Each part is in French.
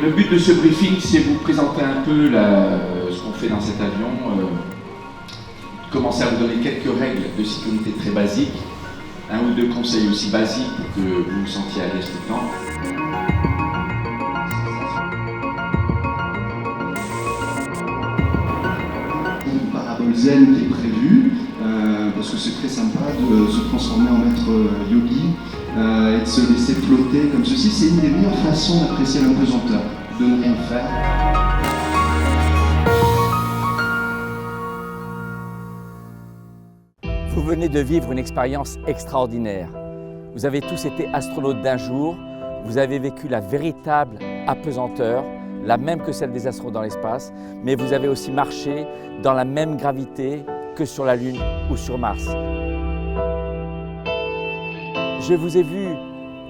Le but de ce briefing, c'est vous présenter un peu ce qu'on fait dans cet avion, commencer à vous donner quelques règles de sécurité très basiques, un ou deux conseils aussi basiques pour que vous vous sentiez à l'aise tout le temps. Une parabole zen qui est prévue, parce que c'est très sympa de se transformer en maître yogi et de se laisser flotter comme ceci. C'est une des meilleures façons d'apprécier l'impesanteur, de ne rien faire. Vous venez de vivre une expérience extraordinaire. Vous avez tous été astronautes d'un jour, vous avez vécu la véritable apesanteur, la même que celle des astronautes dans l'espace, mais vous avez aussi marché dans la même gravité que sur la Lune ou sur Mars. Je vous ai vu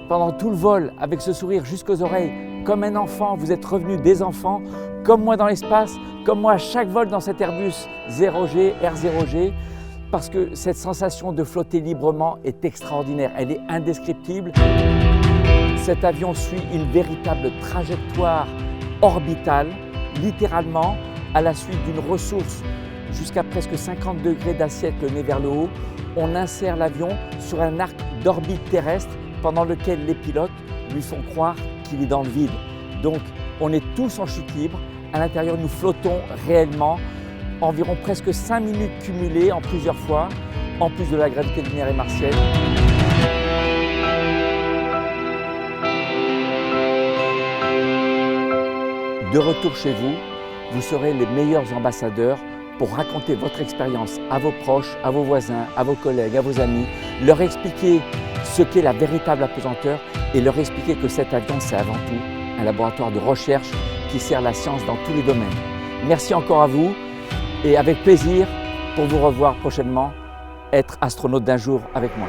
pendant tout le vol avec ce sourire jusqu'aux oreilles, comme un enfant. Vous êtes revenus des enfants, comme moi dans l'espace, comme moi à chaque vol dans cet Airbus 0G, R0G, parce que cette sensation de flotter librement est extraordinaire, elle est indescriptible. Cet avion suit une véritable trajectoire orbitale, littéralement, à la suite d'une ressource jusqu'à presque 50 degrés d'assiette le nez vers le haut. On insère l'avion sur un arc d'orbite terrestre pendant lequel les pilotes lui font croire qu'il est dans le vide. Donc on est tous en chute libre, à l'intérieur nous flottons réellement, environ presque 5 minutes cumulées en plusieurs fois, en plus de la gravité lunaire et martienne. De retour chez vous, vous serez les meilleurs ambassadeurs pour raconter votre expérience à vos proches, à vos voisins, à vos collègues, à vos amis, leur expliquer ce qu'est la véritable apesanteur et leur expliquer que cet avion, c'est avant tout un laboratoire de recherche qui sert la science dans tous les domaines. Merci encore à vous et avec plaisir pour vous revoir prochainement, être astronaute d'un jour avec moi.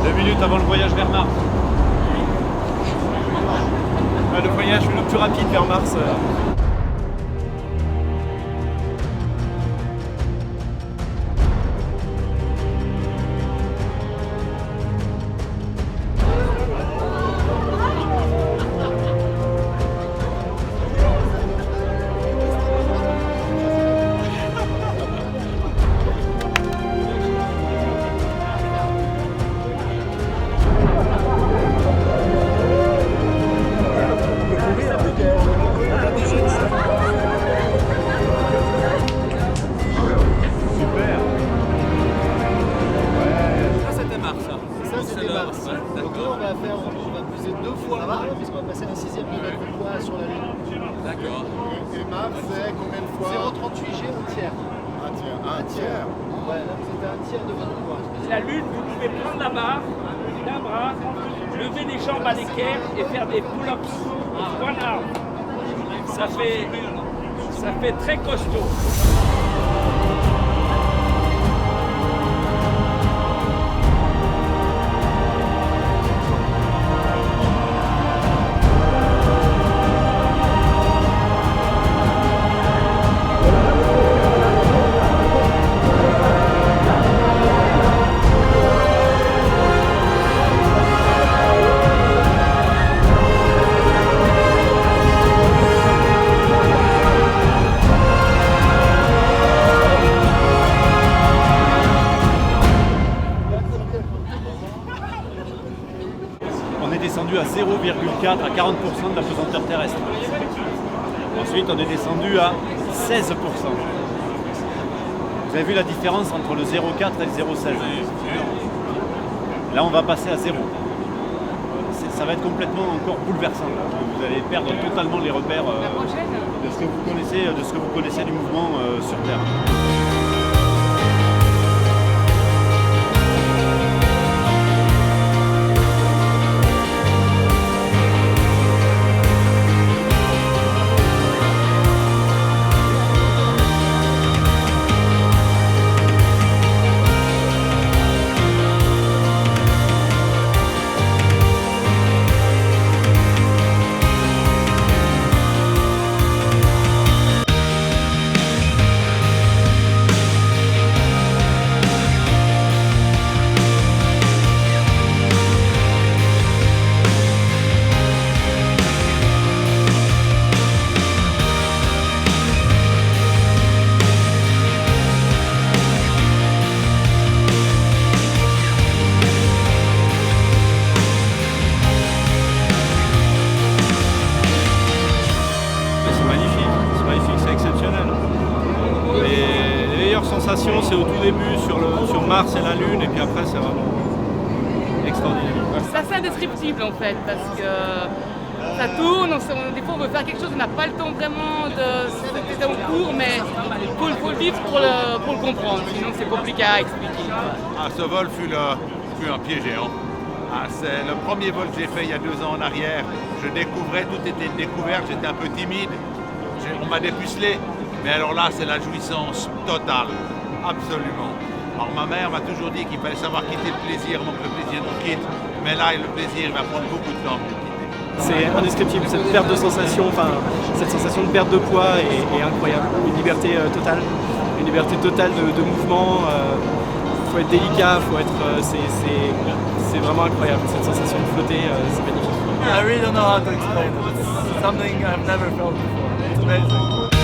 Deux minutes avant le voyage vers Mars. Le voyage le plus rapide vers Mars. On va peser 2 fois puisqu'on va passer la 6e minute de poids sur la Lune. D'accord. Et Mars, c'est combien de fois 0,38 G au tiers. Un tiers. Ouais, là c'était un tiers de votre poids. La Lune, vous pouvez prendre la barre d'un bras, lever les jambes à l'équerre et faire des pull-ups. Voilà. Ça fait très costaud. 4 à 40% de la pesanteur terrestre. Ensuite, on est descendu à 16%. Vous avez vu la différence entre le 0,4 et le 0,16. Là, on va passer à 0. Ça va être complètement encore bouleversant. Vous allez perdre totalement les repères de ce que vous connaissez du mouvement sur Terre. C'est au tout début sur Mars et la Lune, et puis après c'est vraiment extraordinaire. C'est assez indescriptible en fait, parce que ça tourne, des fois on veut faire quelque chose, on n'a pas le temps vraiment c'était en cours, mais il faut le vivre pour le comprendre, sinon c'est compliqué à expliquer. Ce vol fut un pied géant. C'est le premier vol que j'ai fait il y a 2 ans en arrière. Je découvrais, tout était une découverte, j'étais un peu timide, on m'a dépucelé, mais alors là c'est la jouissance totale. Absolument. Alors ma mère m'a toujours dit qu'il fallait savoir quitter le plaisir avant que le plaisir nous quitte. Mais là, le plaisir va prendre beaucoup de temps pour le quitter. C'est indescriptible, cette perte de sensation, cette sensation de perte de poids est incroyable. Une liberté totale de mouvement. Faut être délicat, c'est vraiment incroyable. Cette sensation de flotter, c'est magnifique. I really don't know how to explain it. It's something I've never felt before. It's amazing.